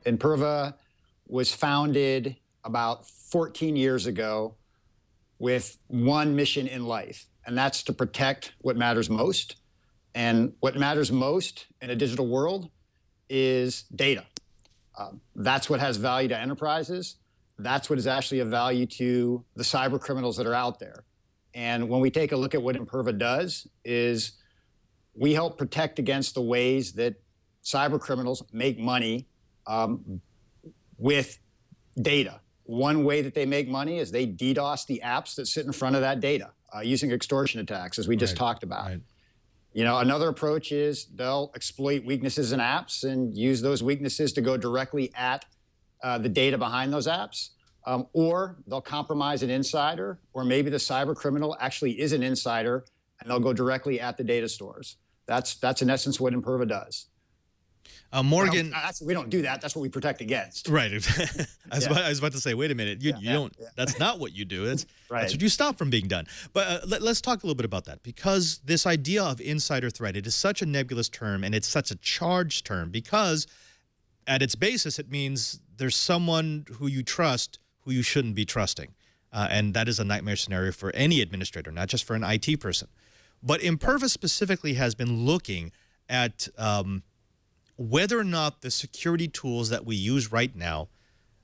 Imperva was founded about 14 years ago with one mission in life, and that's to protect what matters most. And what matters most in a digital world is data. That's what has value to enterprises. That's what is actually of value to the cyber criminals that are out there. And when we take a look at what Imperva does is we help protect against the ways that cyber criminals make money with data. One way that they make money is they DDoS the apps that sit in front of that data using extortion attacks, as we just talked about. Right. You know, another approach is they'll exploit weaknesses in apps and use those weaknesses to go directly at the data behind those apps. Or they'll compromise an insider, or maybe the cyber criminal actually is an insider and they'll go directly at the data stores. That's in essence what Imperva does. Morgan, we don't do that. That's what we protect against. Right. I was about to say, wait a minute. You don't. That's not what you do. That's what you stop from being done. But let's talk a little bit about that, because this idea of insider threat, it is such a nebulous term and it's such a charged term, because at its basis it means there's someone who you trust who you shouldn't be trusting, and that is a nightmare scenario for any administrator, not just for an IT person. But Imperva specifically has been looking at whether or not the security tools that we use right now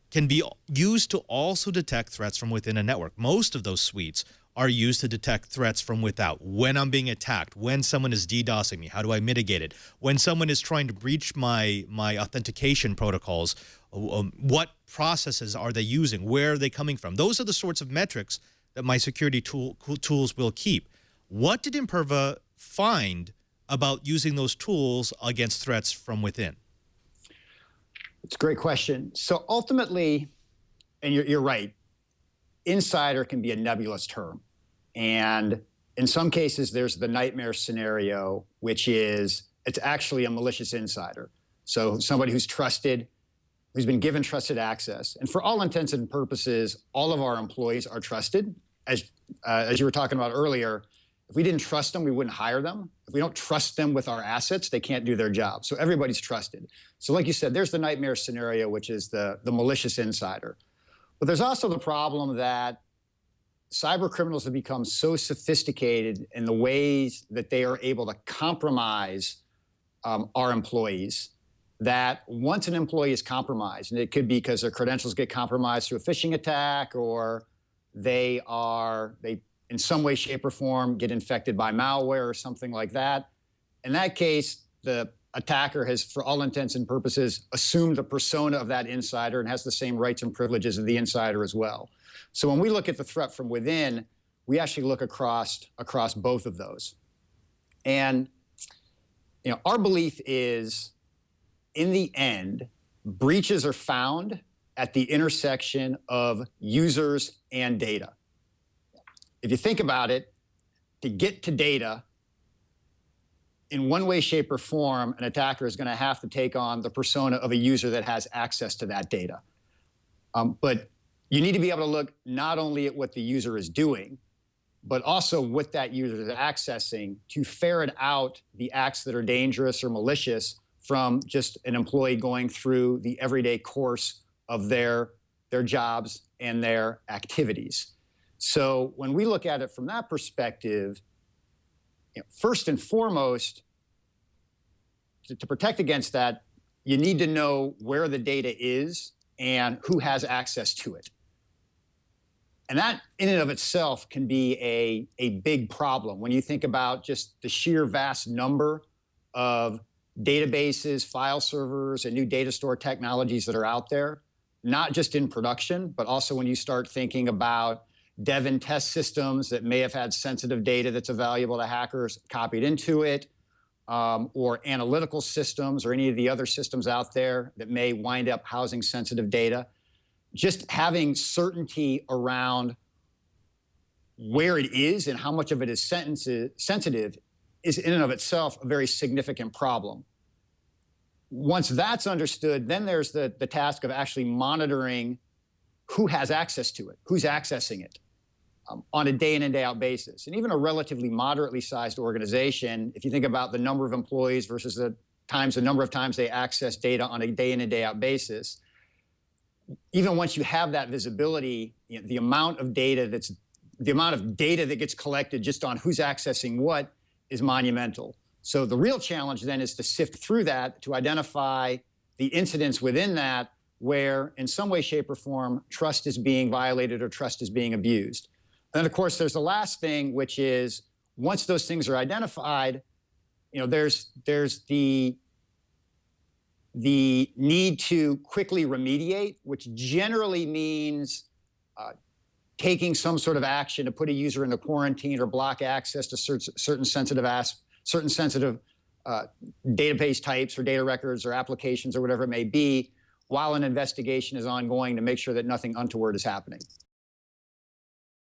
can be used to also detect threats from within a network. Most of those suites are used to detect threats from without. When I'm being attacked, when someone is DDoSing me, how do I mitigate it? When someone is trying to breach my authentication protocols, what processes are they using? Where are they coming from? Those are the sorts of metrics that my security tools will keep. What did Imperva find about using those tools against threats from within? It's a great question. So ultimately, and you're right, insider can be a nebulous term. And in some cases, there's the nightmare scenario, which is it's actually a malicious insider. So somebody who's trusted, who's been given trusted access. And for all intents and purposes, all of our employees are trusted. As you were talking about earlier, if we didn't trust them, we wouldn't hire them. If we don't trust them with our assets, they can't do their job. So everybody's trusted. So like you said, there's the nightmare scenario, which is the malicious insider. But there's also the problem that cyber criminals have become so sophisticated in the ways that they are able to compromise our employees, that once an employee is compromised, and it could be because their credentials get compromised through a phishing attack, or they in some way, shape, or form get infected by malware or something like that. In that case, the attacker has, for all intents and purposes, assumed the persona of that insider and has the same rights and privileges of the insider as well. So when we look at the threat from within, we actually look across both of those. And our belief is, in the end, breaches are found at the intersection of users and data. If you think about it, to get to data, in one way, shape, or form, an attacker is going to have to take on the persona of a user that has access to that data. But you need to be able to look not only at what the user is doing, but also what that user is accessing to ferret out the acts that are dangerous or malicious from just an employee going through the everyday course of their jobs and their activities. So when we look at it from that perspective, first and foremost, to protect against that, you need to know where the data is and who has access to it. And that in and of itself can be a big problem when you think about just the sheer vast number of databases, file servers, and new data store technologies that are out there, not just in production, but also when you start thinking about dev and test systems that may have had sensitive data that's valuable to hackers copied into it, or analytical systems or any of the other systems out there that may wind up housing sensitive data. Just having certainty around where it is and how much of it is sensitive is in and of itself a very significant problem. Once that's understood, then there's the task of actually monitoring who has access to it, who's accessing it on a day in and day out basis. And even a relatively moderately sized organization, if you think about the number of employees versus the times the number of times they access data on a day in and day out basis. Even once you have that visibility, the amount of data that gets collected just on who's accessing what is monumental. So the real challenge then is to sift through that to identify the incidents within that where in some way, shape, or form trust is being violated or trust is being abused. And then of course there's the last thing, which is once those things are identified, there's the need to quickly remediate, which generally means taking some sort of action to put a user into quarantine or block access to certain sensitive database types or data records or applications or whatever it may be, while an investigation is ongoing to make sure that nothing untoward is happening.